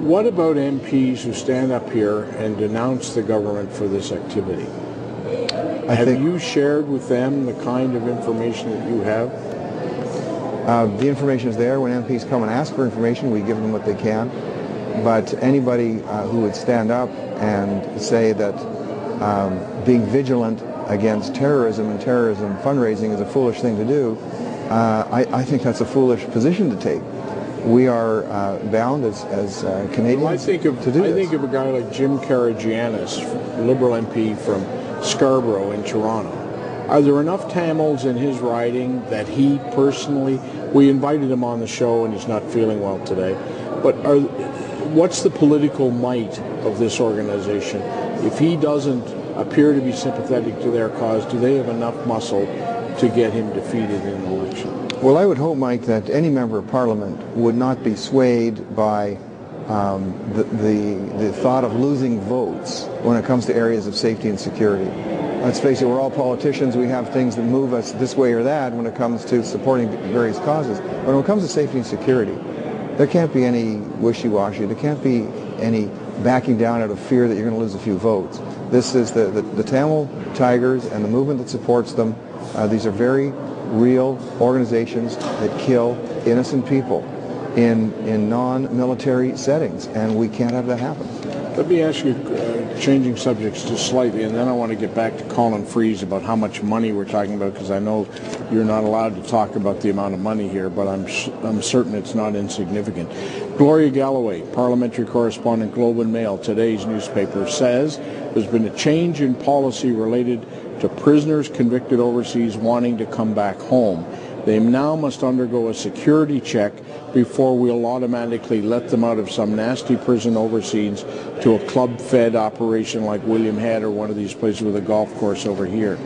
What about MPs who stand up here and denounce the government for this activity? Have you shared with them the kind of information that you have? The information is there. When MPs come and ask for information, we give them what they can. But anybody who would stand up and say that being vigilant against terrorism and terrorism fundraising is a foolish thing to do, I think that's a foolish position to take. We are bound as Canadians to do this. I think of a guy like Jim Karagiannis, Liberal MP from Scarborough in Toronto. Are there enough Tamils in his riding that he personally, we invited him on the show and he's not feeling well today, but what's the political might of this organization? If he doesn't appear to be sympathetic to their cause, do they have enough muscle to get him defeated in an election? Well, I would hope, Mike, that any member of Parliament would not be swayed by the thought of losing votes when it comes to areas of safety and security. Let's face it, we're all politicians. We have things that move us this way or that when it comes to supporting various causes. But when it comes to safety and security, there can't be any wishy-washy. There can't be any backing down out of fear that you're going to lose a few votes. This is the Tamil Tigers and the movement that supports them. These are very real organizations that kill innocent people in non-military settings, and we can't have that happen. Let me ask you, changing subjects just slightly, and then I want to get back to Colin Freeze about how much money we're talking about, because I know you're not allowed to talk about the amount of money here, but I'm certain it's not insignificant. Gloria Galloway, parliamentary correspondent, Globe and Mail, today's newspaper, says there's been a change in policy related to prisoners convicted overseas wanting to come back home. They now must undergo a security check before we'll automatically let them out of some nasty prison overseas to a club-fed operation like William Head or one of these places with a golf course over here.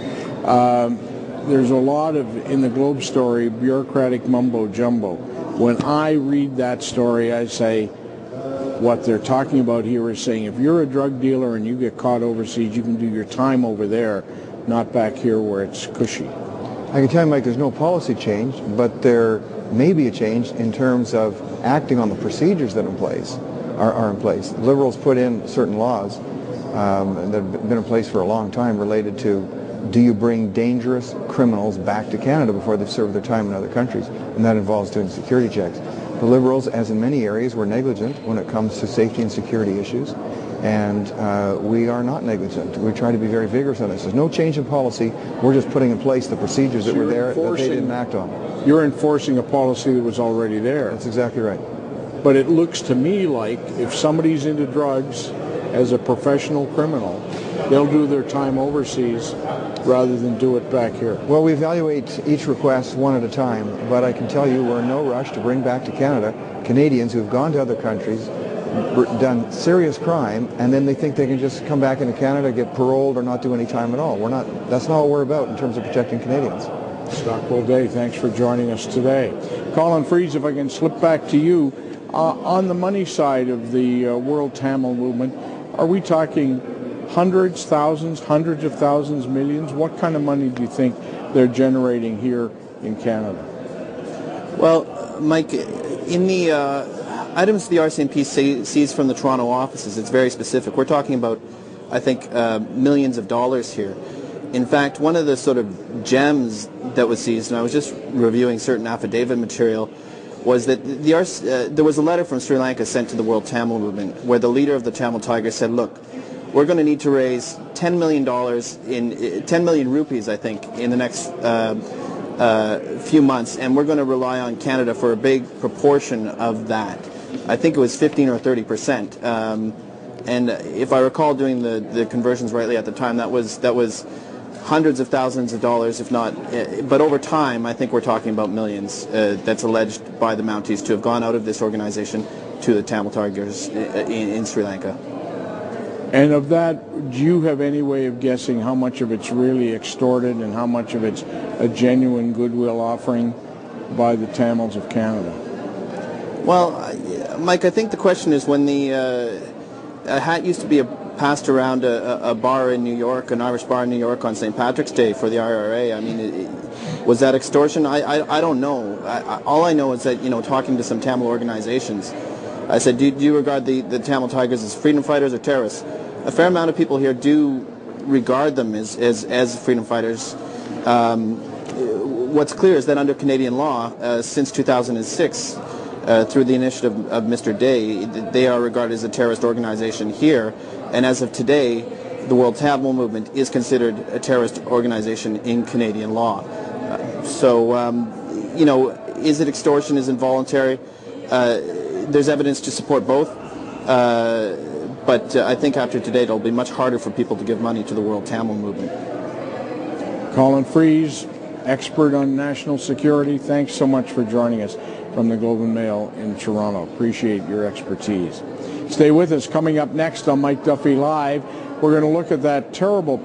There's a lot of, in the Globe story, bureaucratic mumbo-jumbo. When I read that story, I say, what they're talking about here is saying if you're a drug dealer and you get caught overseas, you can do your time over there, not back here where it's cushy. I can tell you, Mike, there's no policy change, but there may be a change in terms of acting on the procedures that are in place. Liberals put in certain laws that have been in place for a long time related to, do you bring dangerous criminals back to Canada before they've served their time in other countries? And that involves doing security checks. The Liberals, as in many areas, were negligent when it comes to safety and security issues. And we are not negligent. We try to be very vigorous on this. There's no change in policy. We're just putting in place the procedures that were there that they didn't act on. You're enforcing a policy that was already there. That's exactly right. But it looks to me like if somebody's into drugs as a professional criminal, they'll do their time overseas rather than do it back here. Well, we evaluate each request one at a time, but I can tell you we're in no rush to bring back to Canada Canadians who have gone to other countries, done serious crime, and then they think they can just come back into Canada, get paroled, or not do any time at all. We're not. That's not what we're about in terms of protecting Canadians. Stockwell Day, thanks for joining us today. Colin Freeze, if I can slip back to you, on the money side of the World Tamil movement, are we talking hundreds, thousands, hundreds of thousands, millions? What kind of money do you think they're generating here in Canada? Well, Mike, in the items the RCMP sees from the Toronto offices, it's very specific. We're talking about, I think, millions of dollars here. In fact, one of the sort of gems that was seized, and I was just reviewing certain affidavit material, was that there was a letter from Sri Lanka sent to the World Tamil Movement where the leader of the Tamil Tigers said, look, we're going to need to raise $10 million 10 million rupees, I think, in the next few months, and we're going to rely on Canada for a big proportion of that. I think it was 15 or 30%. And if I recall doing the conversions rightly at the time, that was hundreds of thousands of dollars, if not, but over time, I think we're talking about millions that's alleged by the Mounties to have gone out of this organization to the Tamil Tigers in Sri Lanka. And of that, do you have any way of guessing how much of it's really extorted and how much of it's a genuine goodwill offering by the Tamils of Canada? Well, Mike, I think the question is when a hat used to be passed around a bar in New York, an Irish bar in New York on St. Patrick's Day for the IRA. I mean, was that extortion? I don't know. All I know is that, talking to some Tamil organizations, I said, do you regard the Tamil Tigers as freedom fighters or terrorists? A fair amount of people here do regard them as freedom fighters. What's clear is that under Canadian law, since 2006, through the initiative of Mr. Day, they are regarded as a terrorist organization here, and as of today, the World Tamil Movement is considered a terrorist organization in Canadian law. You know, is it extortion? Is it involuntary? There's evidence to support both, but I think after today it'll be much harder for people to give money to the World Tamil Movement. Colin Freeze, expert on national security, thanks so much for joining us from the Globe and Mail in Toronto. Appreciate your expertise. Stay with us. Coming up next on Mike Duffy Live, we're going to look at that terrible